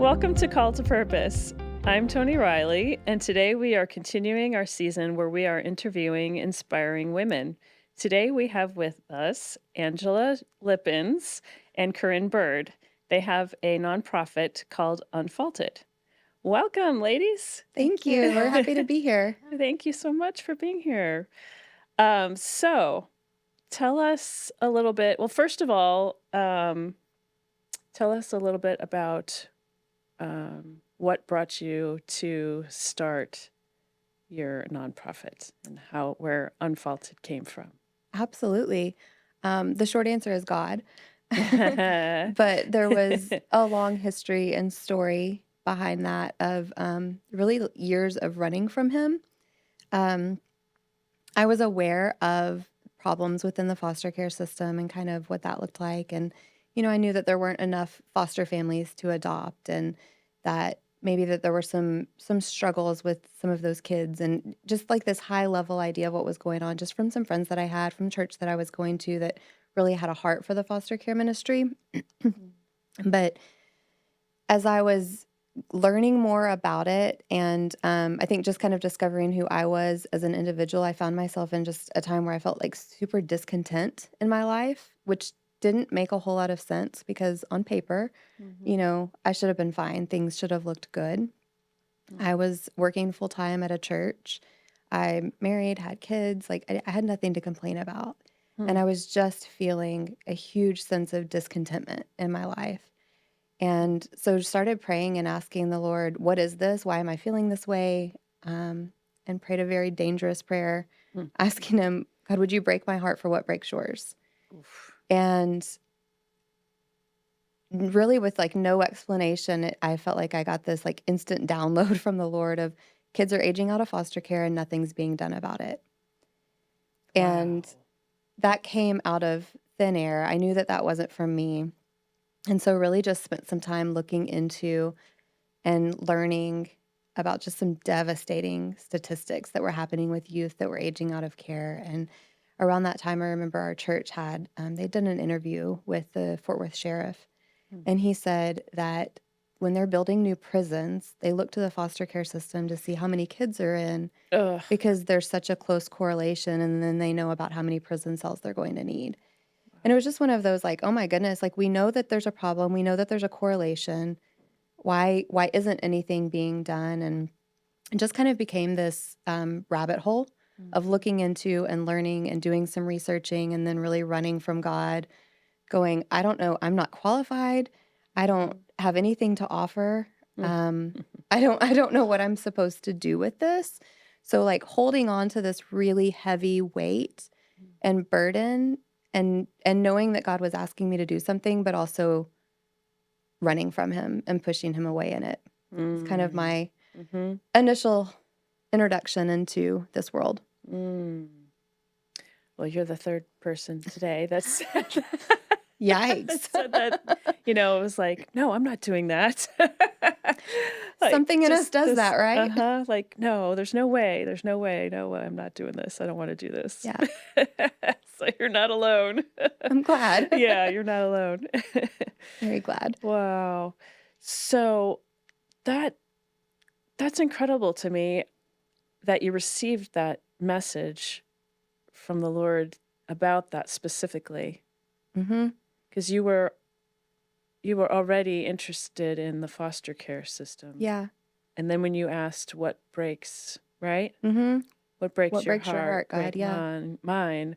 Welcome to Call to Purpose. I'm Tony Riley, and today we are continuing our season where we are interviewing inspiring women. Today we have with us Angela Lippens and Carin Bird. They have a nonprofit called Unfaulted. Welcome, ladies. Thank you. We're happy to be here. Thank you so much for being here. So tell us a little bit. Well, first of all, tell us a little bit about what brought you to start your nonprofit and where Unfaulted came from. Absolutely. The short answer is God. But there was a long history and story behind that of really years of running from Him. I was aware of problems within the foster care system and kind of what that looked like. And, I knew that there weren't enough foster families to adopt and that maybe that there were some struggles with some of those kids and just like this high level idea of what was going on just from some friends that I had from church that I was going to that really had a heart for the foster care ministry. But as I was learning more about it and I think just kind of discovering who I was as an individual, I found myself in just a time where I felt like super discontent in my life, which didn't make a whole lot of sense because on paper, I should have been fine. Things should have looked good. I was working full time at a church. I married, had kids. Like I had nothing to complain about. And I was just feeling a huge sense of discontentment in my life. And so started praying and asking the Lord, what is this? Why am I feeling this way? And prayed a very dangerous prayer, asking Him, God, would you break my heart for what breaks yours? Oof. And really with like no explanation, I felt like I got this like instant download from the Lord of kids are aging out of foster care and nothing's being done about it. Wow. And that came out of thin air. I knew that that wasn't from me. And so really just spent some time looking into and learning about just some devastating statistics that were happening with youth that were aging out of care. And around that time, I remember our church had, they'd done an interview with the Fort Worth sheriff. And he said that when they're building new prisons, they look to the foster care system to see how many kids are in because there's such a close correlation. And then they know about how many prison cells they're going to need. And it was just one of those like, oh my goodness, like we know that there's a problem. We know that there's a correlation. Why isn't anything being done? And it just kind of became this rabbit hole of looking into and learning and doing some researching and then really running from God, going, I don't know, I'm not qualified. I don't have anything to offer. I don't know what I'm supposed to do with this. So like holding on to this really heavy weight and burden and knowing that God was asking me to do something, but also running from Him and pushing Him away in it. It's kind of my initial introduction into this world. Well, you're the third person today that's said Yikes. said that, it was like, no, I'm not doing that. Like, something in us does that, right? Like, no, there's no way. No, I'm not doing this. I don't want to do this. Yeah. So you're not alone. I'm glad. Yeah, you're not alone. Very glad. Wow. So that's incredible to me that you received that message from the Lord about that specifically. Because you were already interested in the foster care system. Yeah. And then when you asked what breaks, right? What breaks What your breaks your heart, God? break Yeah. mine.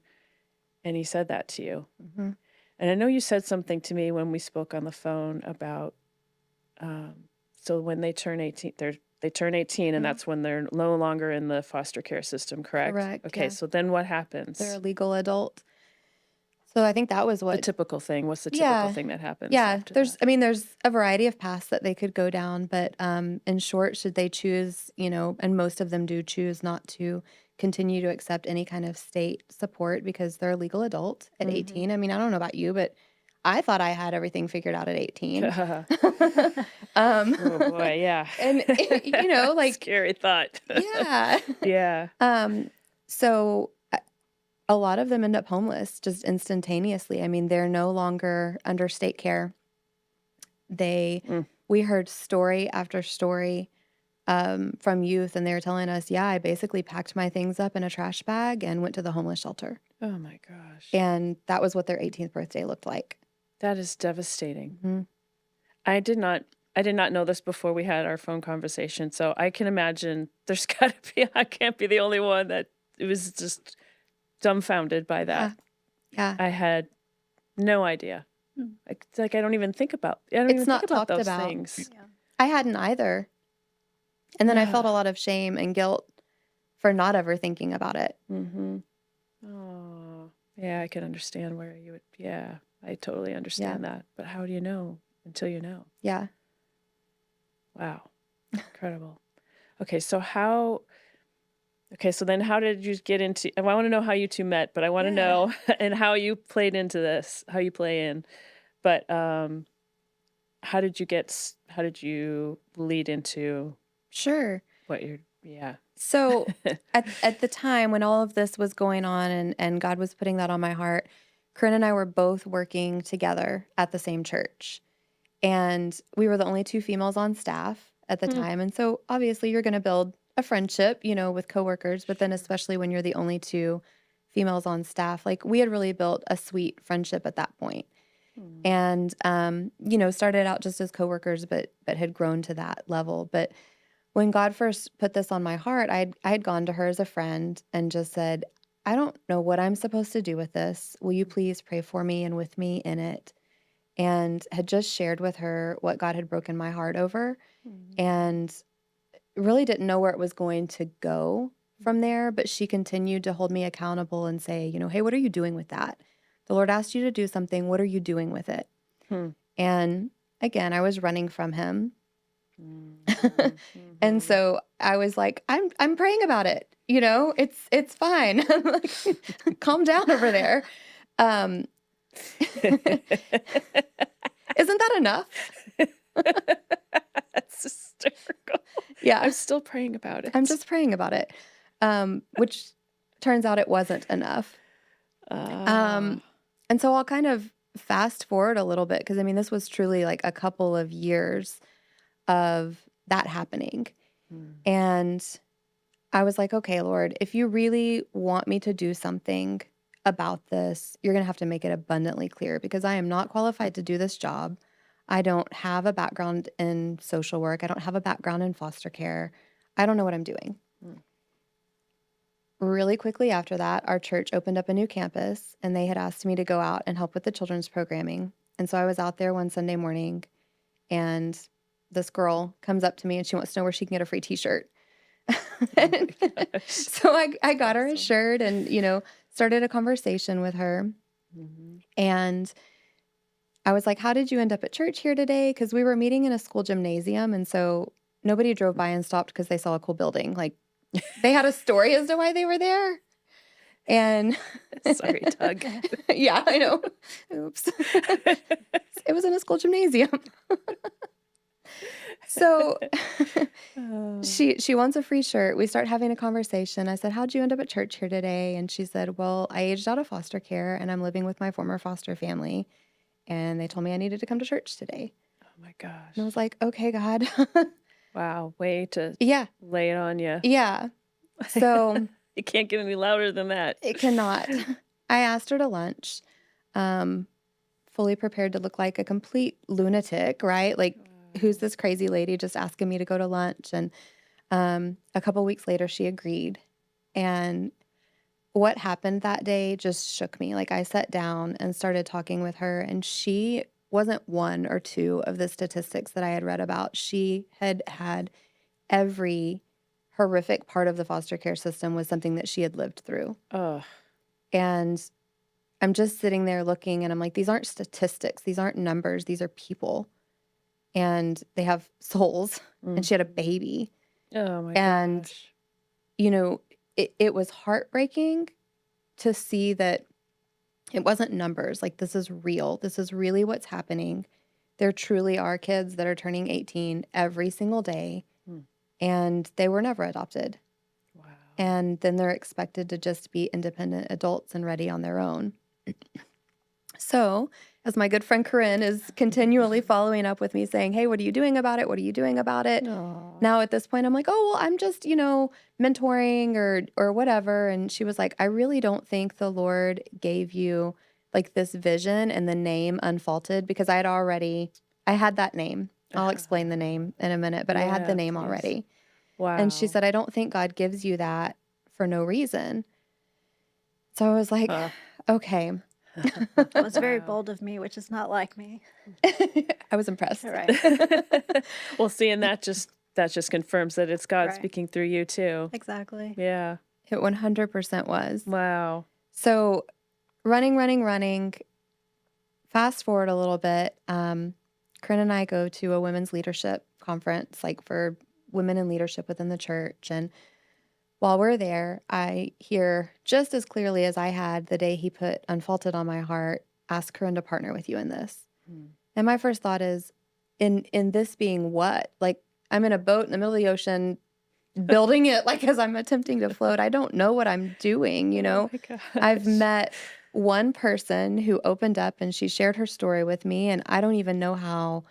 And He said that to you. And I know you said something to me when we spoke on the phone about, so when they turn 18, they turn 18 and that's when they're no longer in the foster care system, correct? Correct. Okay, yeah. so then what happens? They're a legal adult. So I think that was The what typical thing. What's the typical thing that happens? Yeah, after there's that? there's a variety of paths that they could go down, but in short, should they choose, and most of them do choose not to continue to accept any kind of state support because they're a legal adult at 18. I mean, I don't know about you, but I thought I had everything figured out at 18. Oh boy, yeah. And like scary thought. yeah. Yeah. So a lot of them end up homeless just instantaneously. I mean, they're no longer under state care. They we heard story after story from youth, and they were telling us, yeah, I basically packed my things up in a trash bag and went to the homeless shelter. Oh my gosh. And that was what their 18th birthday looked like. That is devastating. Hmm. I did not know this before we had our phone conversation, so I can imagine there's gotta be I can't be the only one that was just dumbfounded by Yeah. that. Yeah. I had no idea. Like, I don't even think about It's not talked those about. things. Yeah. I hadn't either. And then I felt Yeah. a lot of shame and guilt for not ever thinking about it. Mhm. Oh, yeah, I can understand where you would yeah, I totally Yeah. understand that, but how do you know until you know? Yeah. Wow. Incredible. Okay, so then how did you get into I wanna know how you 2 met, but I wanna Yeah. know and how you played into this, how you play in. But, how did you lead into Sure. what you're yeah. So at the time when all of this was going on and God was putting that on my heart, Corinne and I were both working together at the same church. And we were the only two females on staff at the Mm, time. And so obviously you're going to build a friendship, with coworkers, but then sure. especially when you're the only two females on staff, like we had really built a sweet friendship at that point. Mm, And started out just as coworkers, but had grown to that level. But when God first put this on my heart, I had gone to her as a friend and just said, I don't know what I'm supposed to do with this. Will you please pray for me and with me in it? And had just shared with her what God had broken my heart over, mm, and really didn't know where it was going to go from there. But she continued to hold me accountable and say, hey, what are you doing with that? The Lord asked you to do something. What are you doing with it? hmm, And again, I was running from him. mhm, And mhm. so I was like, I'm praying about it. It's fine. Like, calm down over there. Um, isn't that enough? That's hysterical. Yeah, I'm still praying about I'm it. just praying about it. Which turns out it wasn't enough. Ah. Um, and so I'll kind of fast forward a little bit because I mean, this was truly like a couple of years of that happening. Mm, And I was like, okay, Lord, if you really want me to do something about this, you're going to have to make it abundantly clear because I am not qualified to do this job. I don't have a background in social work. I don't have a background in foster care. I don't know what I'm doing. mm. Really quickly after that, our church opened up a new campus and they had asked me to go out and help with the children's programming. And so I was out there one Sunday morning and this girl comes up to me and she wants to know where she can get a free t-shirt. Oh my gosh. So I That's got her a awesome. shirt and, started a conversation with her. Mhm. And I was like, how did you end up at church here today? Because we were meeting in a school gymnasium. And so nobody drove by and stopped because they saw a cool building. Like they had a story as to why they were there. And Sorry, Doug. yeah, I know. Oops. It was in a school gymnasium. So Oh. she wants a free shirt. We start having a conversation. I said, how'd you end up at church here today? And she said, well, I aged out of foster care and I'm living with my former foster family. And they told me I needed to come to church today. Oh my gosh. And I was like, okay, God. Wow, way to Yeah. lay it on you. Yeah. So It can't get any louder than that. it cannot. I asked her to lunch, um, fully prepared to look like a complete lunatic, right? Like, who's this crazy lady just asking me to go to lunch? And a couple weeks later, she agreed. And what happened that day just shook me. Like, I sat down and started talking with her, and she wasn't one or two of the statistics that I had read about. She had had every horrific part of the foster care system was something that she had lived through. Oh. And I'm just sitting there looking and I'm like, these aren't statistics, these aren't numbers, these are people. And they have souls. And she had a baby. Oh my And, gosh. it was heartbreaking to see that it wasn't numbers. Like, this is real. This is really what's happening. There truly are kids that are turning 18 every single day, Hmm. and they were never adopted. Wow. And then they're expected to just be independent adults and ready on their own. So as my good friend Carin is continually following up with me saying, "Hey, what are you doing about it? What are you doing about it?" Aw. Now at this point, I'm like, "Oh, well, I'm just, mentoring or whatever." And she was like, "I really don't think the Lord gave you like this vision and the name Unfaulted because I had that name. I'll explain the name in a minute, but I had the Yeah, name please. already." And she Wow. said, "I don't think God gives you that for no reason." So I was like, Huh. "Okay." That was very Wow. bold of me, which is not like me. I was impressed. Right. Well, seeing that just confirms that it's God Right. speaking through you too. Exactly. Yeah. It 100% was. Wow. So running, running, running. Fast forward a little bit. Corinne and I go to a women's leadership conference, like for women in leadership within the church. And while we're there, I hear just as clearly as I had the day he put Unfaulted on my heart, ask Corinne to partner with you in this. Mm. And my first thought is, in this being what? Like I'm in a boat in the middle of the ocean, building it like as I'm attempting to float. I don't know what I'm doing, you Oh know. my I've gosh. met one person who opened up and she shared her story with me, and I don't even know how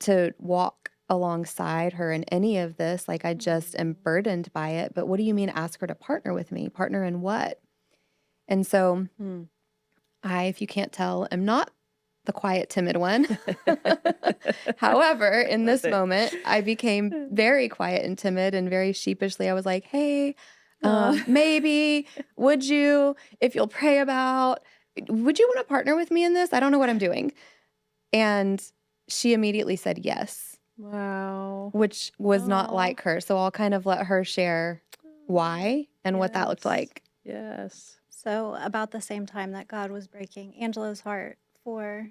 to walk alongside her in any of this. Like, I just am Mm. burdened by it. But what do you mean ask her to partner with me? Partner in what? And so Mm. if you can't tell, am not the quiet, timid one. However, in Love this it. moment, I became very quiet and timid and very sheepishly. I was like, "Hey, Aw. maybe would you, if you'll pray about, would you want to partner with me in this? I don't know what I'm doing." And she immediately said yes, Wow. which was not Oh. like her. So I'll kind of let her share why and what that looked Yes. like. Yes. So, about the same time that God was breaking Angela's heart for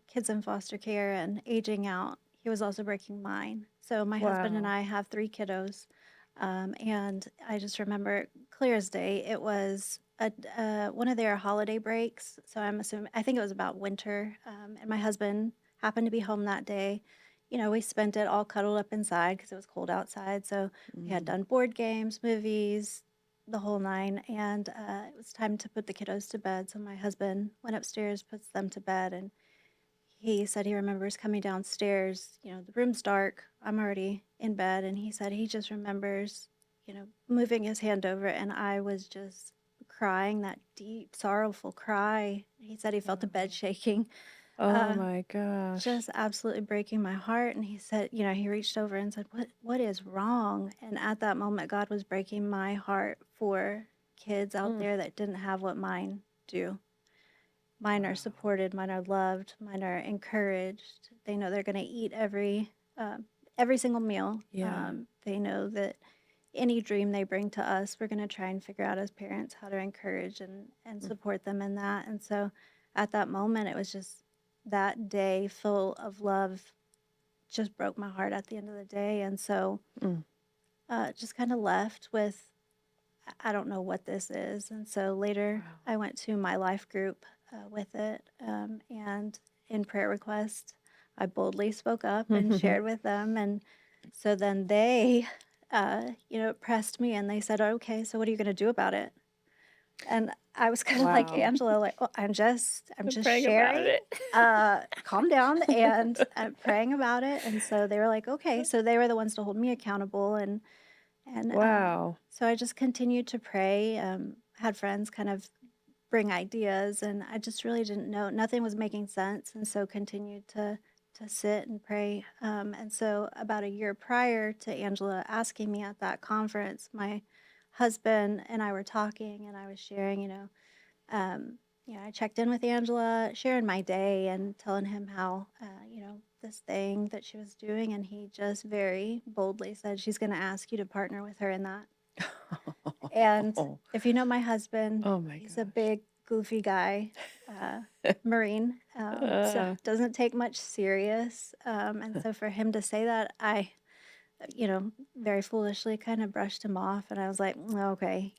kids in foster care and aging out, he was also breaking mine. So, my husband and Wow. I have three kiddos. And I just remember clear as day, it was one of their holiday breaks. So, I think it was about winter. And my husband happened to be home that day. We spent it all cuddled up inside because it was cold outside. So, we had Mm. done board games, movies, the whole nine. And it was time to put the kiddos to bed. So my husband went upstairs, puts them to bed, and he said he remembers coming downstairs. The room's dark. I'm already in bed. And he said he just remembers, moving his hand over. And I was just crying that deep, sorrowful cry. He said he felt the bed Wow. shaking. Oh Uh, my gosh. just absolutely breaking my heart. And he said, he reached over and said, what is wrong? And at that moment, God was breaking my heart for kids out Mm. there that didn't have what mine do. Mine are Wow. supported, mine are loved, mine are encouraged. They know they're going to eat every single meal. Yeah. They know that any dream they bring to us, we're going to try and figure out as parents how to encourage and Mm. support them in that. And so at that moment, it was just that day full of love just broke my heart at the end of the day. And so Mm. just kind of left with, I don't know what this is. And so later Wow. I went to my life group with it. And in prayer request, I boldly spoke up and shared with them. And so then they, pressed me and they said, "Okay, so what are you going to do about it?" And I was kind of like Wow. Angela, like, "Well, I'm I'm just praying about sharing. it. Calm down." And I'm praying about it. And so they were like, "Okay." So they were the ones to hold me accountable. And Wow. so I just continued to pray. Had friends kind of bring ideas, and I just really didn't know. Nothing was making sense, and so continued to sit and pray. And so about a year prior to Angela asking me at that conference, my husband and I were talking, and I was sharing, I checked in with Angela, sharing my day and telling him how, this thing that she was doing. And he just very boldly said, "She's going to ask you to partner with her in that." And if you know my husband, Oh my he's a gosh. big, goofy guy, Marine, so doesn't take much serious. And so for him to say that, I, very foolishly kind of brushed him off. And I was like, "Okay,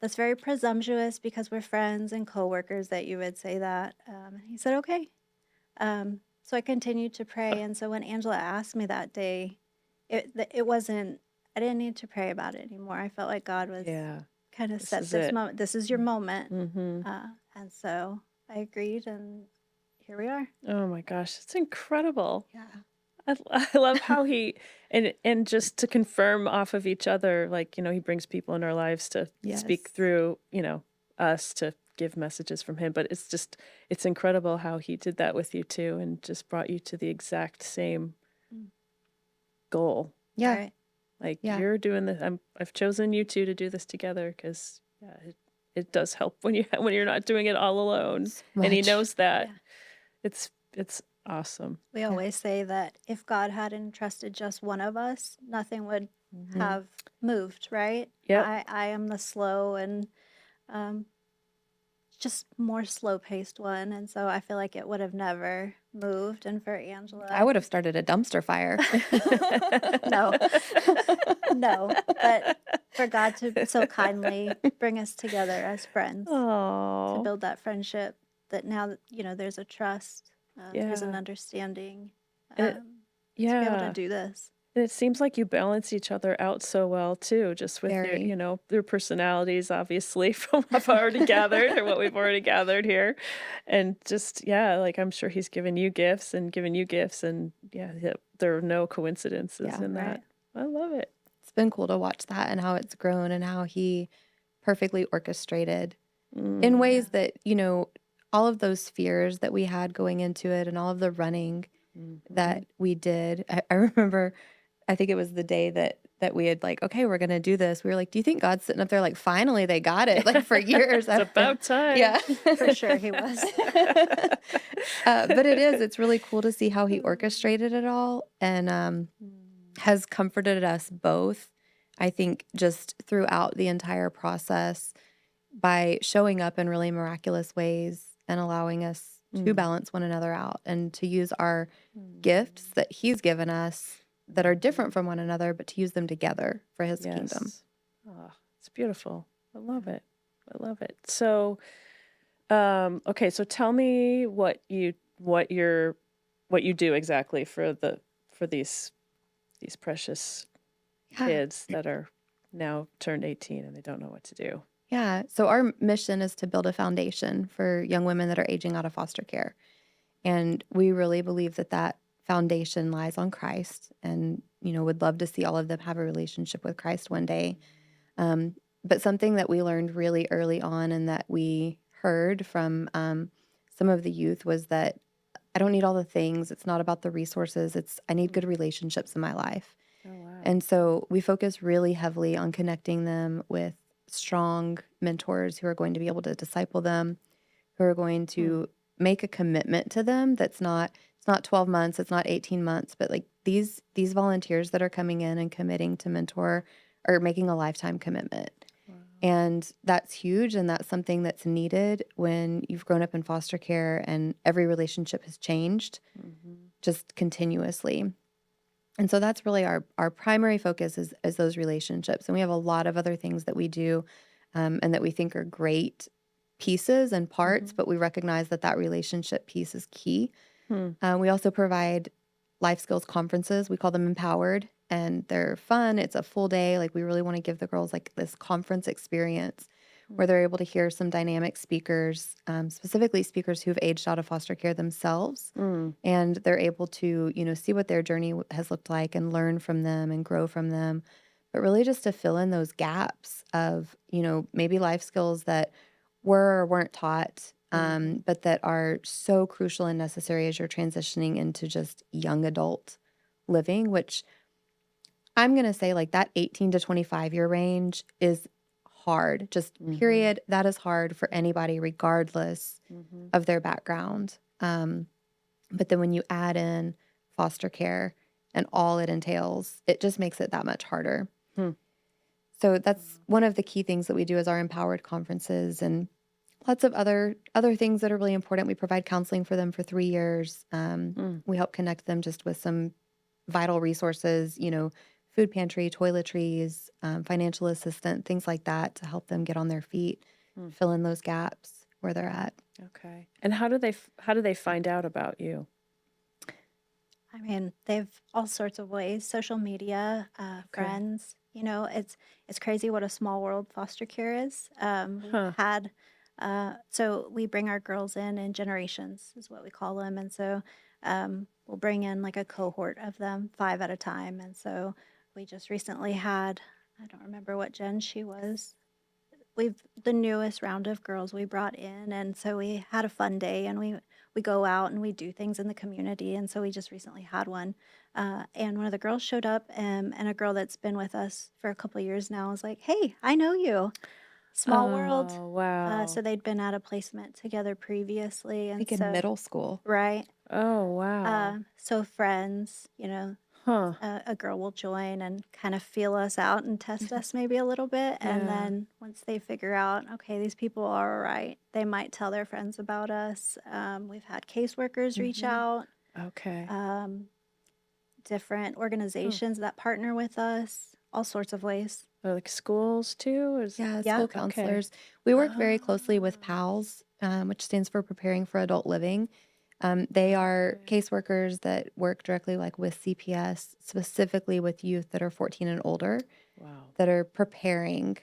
that's very presumptuous because we're friends and coworkers that you would say that." And he said, "Okay." So I continued to pray. And so when Angela asked me that day, it wasn't, I didn't need to pray about it anymore. I felt like God was Yeah. kind of This set is this it. moment. This is your moment. Mm-hmm. And so I agreed, and here we are. Oh my gosh, it's incredible. Yeah. I love how he and just to confirm off of each other, like, he brings people in our lives to speak Yes. through, us to give messages from him. But it's incredible how he did that with you too and just brought you to the exact same Mm. goal. Yeah. Right. Like Yeah. you're doing this. I've chosen you two to do this together because yeah, it does help when when you're not doing it all alone. So And he much. knows that. Yeah. It's awesome. We Yeah. always say that if God hadn't entrusted just one of us, nothing would Hmm. have moved, right? Yep. I am the slow and um, just more slow paced one. And so I feel like it would have never moved. And for I Angela, would have started a dumpster fire. no, no. But for God to so kindly bring us together as friends, to Oh, build that friendship that now, there's a trust, there's an yeah. understanding And it, to be able to yeah. do this. And it seems like you balance each other out so well too, just with your, Very. their personalities, obviously, from what I've already gathered or what we've already gathered here. And just, yeah, like I'm sure he's given you gifts and given you gifts. And yeah, there are no coincidences Yeah. in that. Right. I love it. It's been cool to watch that and how it's grown and how he perfectly orchestrated in Mm, Yeah. ways that, all of those fears that we had going into it and all of the running mhm. that we did. I remember, I think it was the day that we had like, okay, we're gonna do this. We were like, do you think God's sitting up there like, finally they got it? Like for years It's I've been, about time. yeah. For sure he was. But it's really cool to see how he orchestrated it all and Mm, has comforted us both. I think just throughout the entire process by showing up in really miraculous ways and allowing us to mm, balance one another out and to use our gifts mm, that he's given us that are different mhm. from one another, but to use them together for his kingdom. Yes. Oh, it's beautiful. I love Yeah. it. I love it. So, okay, so tell me what you do exactly for these precious Yeah. kids that are now turned 18 and they don't know what to do. Yeah. So our mission is to build a foundation for young women that are aging out of foster care. And we really believe that that foundation lies on Christ and, would love to see all of them have a relationship with Christ one day. Um, but something that we learned really early on and that we heard from some of the youth was that I don't need all the things. It's not about the resources. I need Mm. good relationships in my life. Oh wow. And so we focus really heavily on connecting them with strong mentors who are going to be able to disciple them, who are going Hmm. to make a commitment to them it's not 12 months, it's not 18 months, but like these volunteers that are coming in and committing to mentor are making a lifetime commitment. Wow. And that's huge and that's something that's needed when you've grown up in foster care and every relationship has changed Hmm. just continuously. And so that's really our primary focus is those relationships. And we have a lot of other things that we do and that we think are great pieces and parts, Hmm. but we recognize that that relationship piece is key. Hmm. We also provide life skills conferences. We call them Empowered, and they're fun. It's a full day. Like we really want to give the girls like this conference experience where they're able to hear some dynamic speakers, specifically speakers who've aged out of foster care themselves, Mm. and they're able to see what their journey has looked like and learn from them and grow from them. But really, just to fill in those gaps of maybe life skills that were or weren't taught, Hmm. but that are so crucial and necessary as you're transitioning into just young adult living, which I'm going to say like that 18 to 25-year range is hard, just Hmm. period. That is hard for anybody, regardless Hmm. of their background. But then when you add in foster care and all it entails, it just makes it that much harder. Hmm. So that's one of the key things that we do is our empowered conferences and lots of other things that are really important. We provide counseling for them for 3 years. Mm. We help connect them just with some vital resources, food pantry, toiletries, financial assistance, things like that to help them get on their feet, Mm. fill in those gaps where they're at. Okay. And how do they find out about you? I mean, they've all sorts of ways, social media, Okay. friends. It's crazy what a small world foster care is. We've Huh. had So we bring our girls in generations, is what we call them. And so we'll bring in like a cohort of them, 5 at a time. And so we just recently had, I don't remember what gen she was. We've the newest round of girls we brought in, and so we had a fun day, and we go out and we do things in the community, and so we just recently had one, and one of the girls showed up, and a girl that's been with us for a couple years now was like, "Hey, I know you." Small world. Oh, So wow. they'd been at a placement together previously, and Like in so middle school. right. Oh, wow. So friends, you know, Huh. a girl will join and kind of feel us out and test us maybe a little bit. And Yeah. then once they figure out, okay, these people are all right, they might tell their friends about us. We've had caseworkers reach Mhm. out, Okay. um, different Huh. organizations that partner with us, all sorts of ways. Or like schools too? Yeah, Yeah. school Okay. counselors. We work very closely with Ah, PALS, which stands for Preparing for Adult Living. They are okay. caseworkers that work directly, like with CPS, specifically with youth that are 14 and older, Wow. that are preparing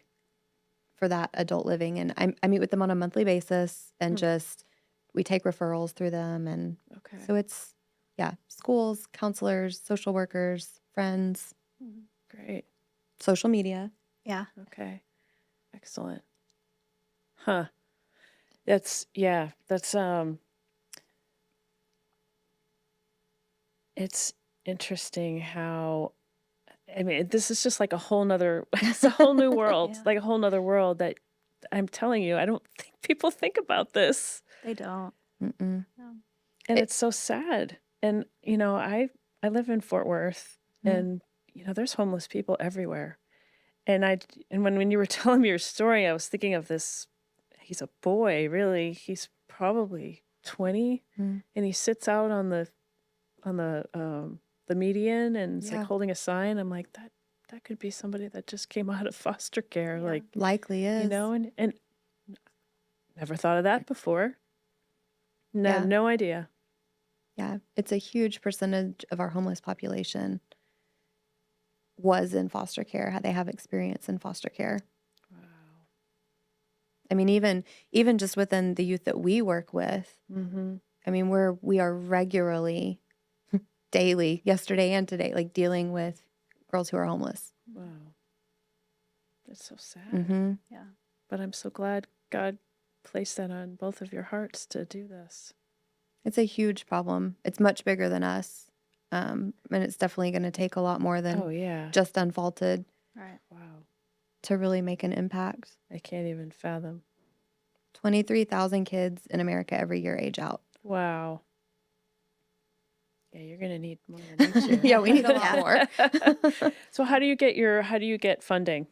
for that adult living. And I meet with them on a monthly basis, and Hmm. just we take referrals through them. And Okay. so it's, yeah, schools, counselors, social workers, friends, Mhm. Great. social media. Yeah. Okay. Excellent. Huh. That's it's interesting how I mean, this is just like a whole nother it's a whole new world, Yeah. like a whole nother world that I'm telling you, I don't think people think about this. They don't. Mm-mm. No. And It, it's so sad. And I live in Fort Worth mm, and there's homeless people everywhere. And when you were telling me your story, I was thinking of this he's a boy, really. He's probably 20 mm, and he sits out on the median and it's like yeah, holding a sign. I'm like that could be somebody that just came out of foster care Yeah. like, likely is. and never thought of that before. No, Yeah. no idea. Yeah, it's a huge percentage of our homeless population was in foster care. They have experience in foster care. Wow. I mean, even just within the youth that we work with, Mhm. I mean, we are regularly, daily, yesterday and today, like dealing with girls who are homeless. Mhm. Wow. That's so sad. Hmm. Yeah. But I'm so glad God placed that on both of your hearts to do this. It's a huge problem. It's much bigger than us, and it's definitely going to take a lot more than Oh yeah. just Unfaulted Right. Wow. to really make an impact. I can't even fathom. 23,000 kids in America every year age out. Wow. Yeah, you're gonna need more than me too. Yeah, we need a lot Yeah. more. So how do you get funding?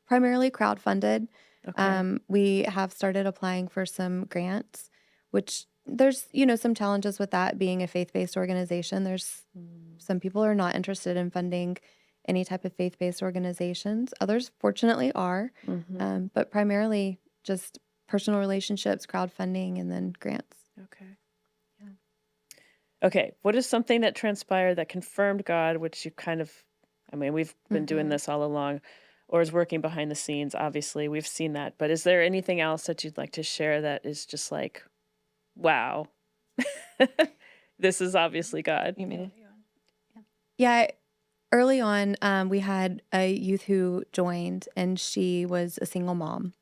Primarily crowdfunded. Okay. We have started applying for some grants, which there's, some challenges with that being a faith-based organization. There's Mm, some people are not interested in funding any type of faith-based organizations. Others, fortunately, are, mhm. but primarily just personal relationships, crowdfunding, and then grants. Okay. Yeah. Okay. What is something that transpired that confirmed God, which you kind of I mean, we've been doing Hmm. this all along, or is working behind the scenes, obviously. We've seen that. But is there anything else that you'd like to share that is just like, wow. This is obviously God. You mean? You want- Yeah. Early on, we had a youth who joined, and she was a single mom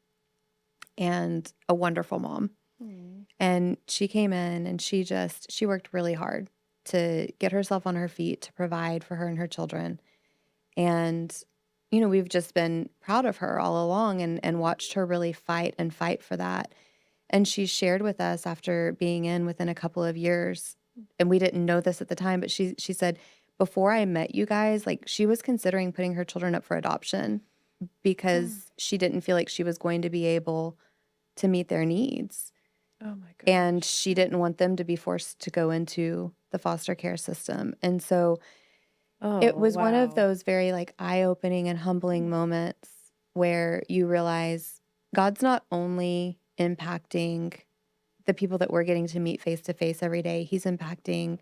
and a wonderful mom. Mm. And she came in and she worked really hard to get herself on her feet to provide for her and her children. And, we've just been proud of her all along, and watched her really fight and fight for that. And she shared with us after being in within a couple of years, and we didn't know this at the time, but she said, before I met you guys, like she was considering putting her children up for adoption Mm. because she didn't feel like she was going to be able to meet their needs. Oh my And gosh. she didn't want them to be forced to go into the foster care system. And so it Oh, was one of wow. those very like eye-opening and humbling moments where you realize God's not only impacting the people that we're getting to meet face to face every day, He's impacting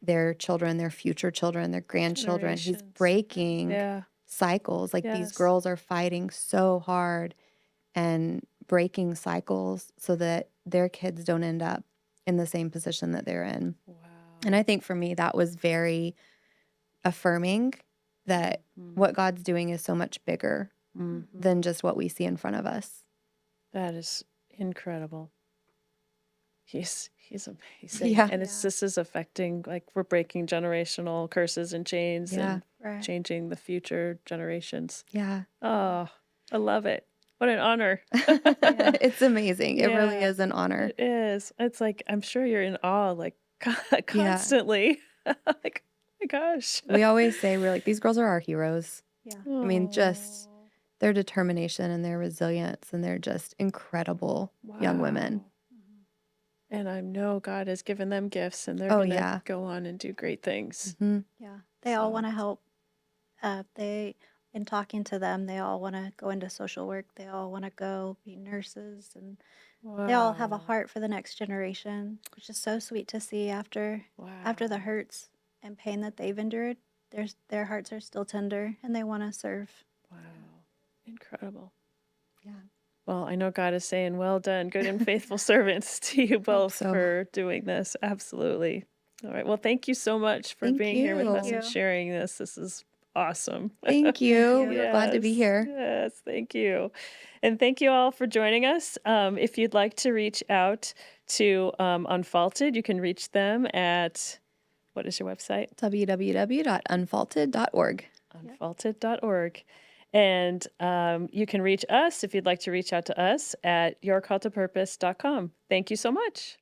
their children, their future children, their grandchildren. He's Generations. breaking Yeah. cycles. Like these Yes. girls are fighting so hard and breaking cycles so that their kids don't end up in the same position that they're in. And Wow. I think for me, that was very affirming that Mm, what God's doing is so much bigger mhm. than just what we see in front of us. That is incredible. He's amazing. Yeah. And Yeah. this is affecting, like, we're breaking generational curses and chains Yeah. and Right. changing the future generations. Yeah. Oh, I love it. What an honor. Yeah. It's amazing. It really Yeah, is an honor. it is. It's like, I'm sure you're in awe, like, Yeah. constantly. Like, oh my gosh. We always say, we're like, these girls are our heroes. Yeah. I mean, just Oh, their determination and their resilience, and they're just incredible young women. wow. And I know God has given them gifts and they're Oh, going to yeah. go on and do great things. Hmm. Yeah. They all So, want to help. In talking to them, they all want to go into social work. They all want to go be nurses, and they all have a wow. heart for the next generation, which is so sweet to see after the Wow. hurts and pain that they've endured. Their hearts are still tender, and they want to serve. Wow. Incredible. Yeah. Well, I know God is saying, well done, good and faithful servants to you Hope both so. for doing this. Absolutely. All right. Well, thank you so much for Thank being here with us you. and You. sharing this. This is awesome. Thank you. you. We're glad to be Yes. here. Yes. Thank you. And thank you all for joining us. If you'd like to reach out to Unfaulted, you can reach them at, what is your website? www.unfaulted.org. Yep. Unfaulted.org. And you can reach us if you'd like to reach out to us at yourcalltopurpose.com. Thank you so much.